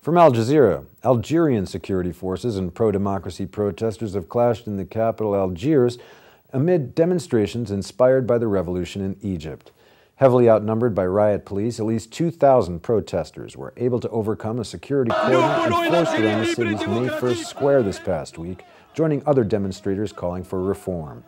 From Algeria, Algerian security forces and pro-democracy protesters have clashed in the capital Algiers amid demonstrations inspired by the revolution in Egypt. Heavily outnumbered by riot police, at least 2,000 protesters were able to overcome a security cordon enforced around the city's May 1st square this past week, joining other demonstrators calling for reform.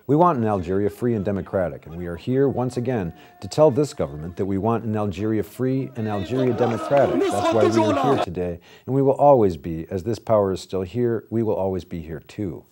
We want an Algeria free and democratic, and we are here once again to tell this government that we want an Algeria free and Algeria democratic. That's why we are here today, and we will always be. As this power is still here, we will always be here too.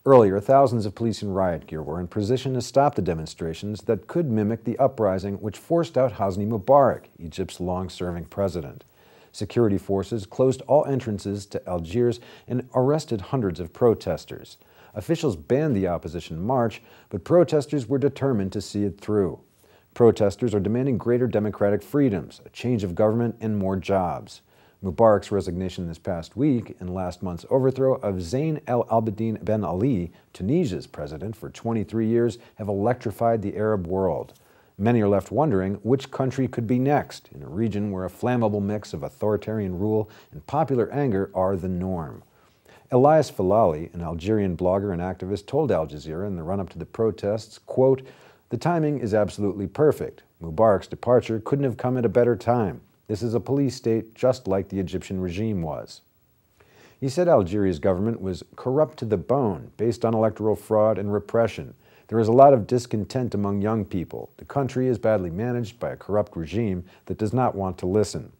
Earlier, thousands of police in riot gear were in position to stop the demonstrations that could mimic the uprising which forced out Hosni Mubarak, Egypt's long-serving president. Security forces closed all entrances to Algiers and arrested hundreds of protesters. Officials banned the opposition march, but protesters were determined to see it through. Protesters are demanding greater democratic freedoms, a change of government, and more jobs. Mubarak's resignation this past week and last month's overthrow of Zayn El Abidine Ben Ali, Tunisia's president for 23 years, have electrified the Arab world. Many are left wondering which country could be next in a region where a flammable mix of authoritarian rule and popular anger are the norm. Elias Falali, an Algerian blogger and activist, told Al Jazeera in the run-up to the protests, quote, "The timing is absolutely perfect. Mubarak's departure couldn't have come at a better time. This is a police state just like the Egyptian regime was." He said Algeria's government was corrupt to the bone, based on electoral fraud and repression. There is a lot of discontent among young people. The country is badly managed by a corrupt regime that does not want to listen.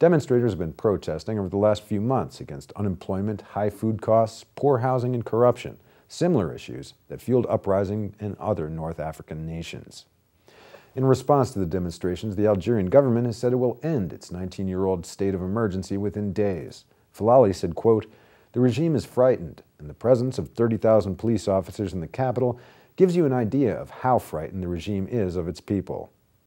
Demonstrators have been protesting over the last few months against unemployment, high food costs, poor housing, and corruption, similar issues that fueled uprising in other North African nations. In response to the demonstrations, the Algerian government has said it will end its 19-year-old state of emergency within days. Falali said, quote, "The regime is frightened, and the presence of 30,000 police officers in the capital gives you an idea of how frightened the regime is of its people."